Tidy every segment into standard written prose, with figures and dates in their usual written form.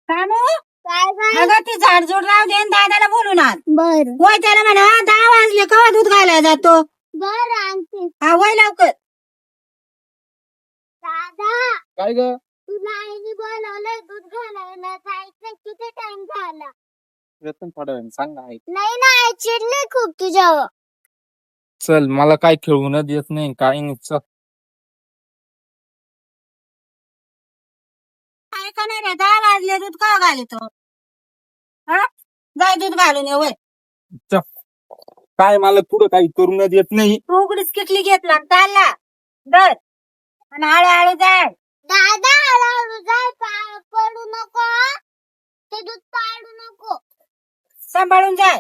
कानू काय अगं ती झाडझूड राहू दे आणि दादाला बोलून आण. बर वय त्याला म्हणा 10 वाजले केव्हा दूध घालायला जातो. बर आणते हा वय लवकर. दादा काय ग तुला आईने बोलवलंय दूध घालायला जायचं किती टाइम झाला रतन थोड्या वेळाने सांग ना. नाही ना आई चिडली खूप तुझ्यावर चल मला काय खेळू न देत नाही काही नाही. चल काय का नाही रे 10 वाजले दूध का घालितो. हा जाय दूध घालून ये वय. चल. काय मला पुढं काही करू न देत नाही. तू उघडीच किटली घेतला आणि चालला दर आणि हळूहळू जाय. दादा हळूहळू जाय पडू नको हं. ते दूध पाडू नको सांभाळून जाय.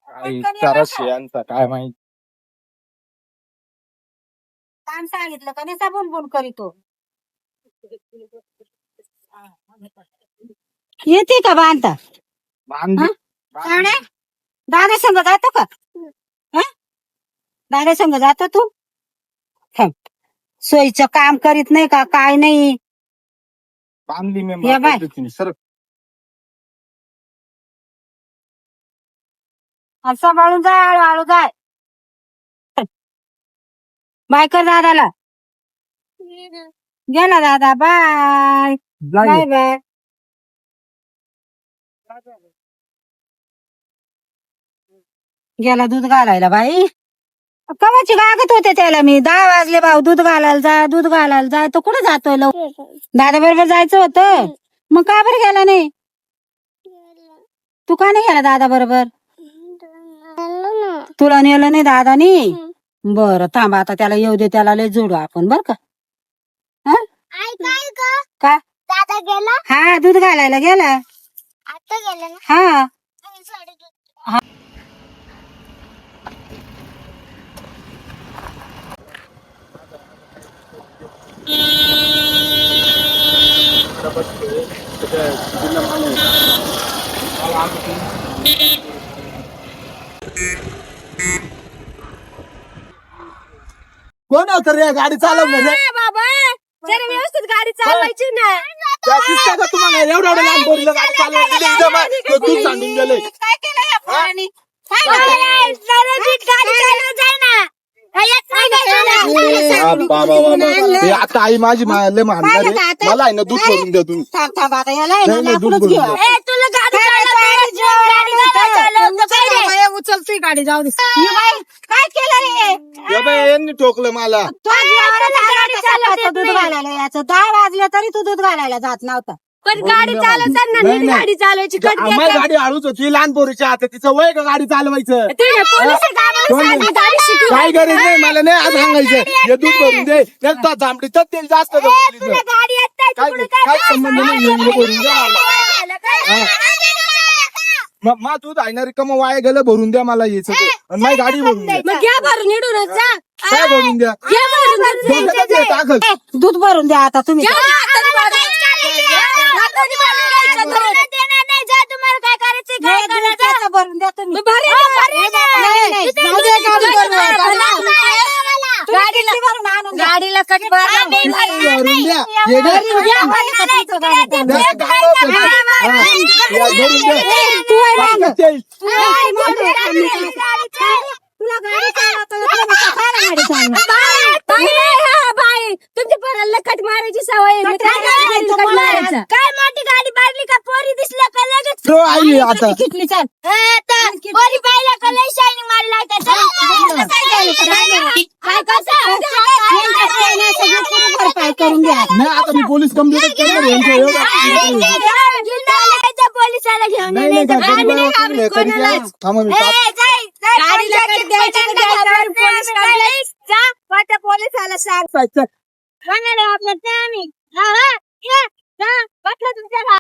आई तारा शेयांचा काय माहित. काम सांगितलं का नाही साबून बुन करीतो. येते का बांधता बांध साडे दादा संग जातो का. हा दादा संग जातो तू. सोयीचं काम करीत नाही का काय नाही. बांधली मी या बाय. पद्धतीने. सर सांभाळून जाय हळूहळू जाय. बाय कर दादाला. गेला दादा बाय बाय बाय. गेला दूध घालायला बाई. कवाची गागत होते त्याला मी 10 वाजले भाऊ दूध घालायला जा तो कुठे जातोय दादा बरोबर जायचं होतं. मग का बरं गेला नाही. तू का नाही गेला दादा बरोबर. तुला नेलं नाही दादानी. बरं थांब आता त्याला येऊ दे त्याला लय जोडू आपण बर का. आई काय ग का दादा गेला हा दूध घालायला गेला. आता गेला ना हा साडे दूध कोण होतं रे गाडी चालवलं रे. बाबा जरा व्यवस्थित गाडी चालवायची ना. त्या दिसतं का तुम्हाला एवढं एवढं लहान पोरीला गाडी चालवायची दूध सांडून गेले. काय केलं या पोरांनी. काय गाडी झालं? चालवत जाय ना हे आता आई माझी लय मानणार आहे. मला आहे ना दूध भरून द्या तुम्ही. थांब थांब आता याला आहे ना नाही, नाही, दूध लाकडच भरून घेऊ. द्या. तुला गाडी उचलती गाडी जाऊ दे. ही बाई, काय केलं रे. हे बाई, यांनी ठोकलं मला. तो जीवावर गाडी चालवतो दूध घालायला याचं 10 वाजले तरी तू दूध घालायला जात नव्हता. पण गाडी चालवताना नाही, नीट नाही. गाडी चालवायची आम्हाला गाडी हळूच होती लहान पोरीच्या हातात. तिचं वय का गाडी चालवायचं. काय गरज नाही मला नाही आज सांगायचं. हे दूध भरून दे तर थांबली तर तेल जास्त जमवली तर. गाडी येत काय संबंध नाही हे भरून द्या मला. मग दूध आहे ना रिकामं वाया गेलं भरून द्या मला यायचं आणि माझी गाडी भरून द्या. मग घ्या भरून इडूनच जा काय भरून द्या. घ्या भरून डोक्यातच आहे, टाकल. दूध भरून द्या आता तुम्ही. तुम्हाला काय करायचं नाही, दूध त्याचं भरून द्या तुम्ही. नाही, जाऊ दे, गाडी भरून द्या. गाडीला भरून आणून द्या. गाडीला कट भरून द्या. हे घे. द्या, गावात आहे. हा, या, भरून द्या. बाकीचं येईल. तुला गाडी चालवता येत नाही, मग काय गाडी चालवता? तुमच्या पोराला कट मारायची सवय आहे. कट मारायचं. काय मोठी गाडी पाडली का पोरी दिसल्या का लगेच तो आई आता किटली चाल. पोरी पाहिल्या का लय शायनिंग मारला काय कसं भरपाई करून द्या. नाही आता मी पोलीस कंप्लेंट करणार यांचं एवढं. पोलिसाला घेऊन नाही नाही काय थांबा मी पोलिसाला सांग टाक. आपलं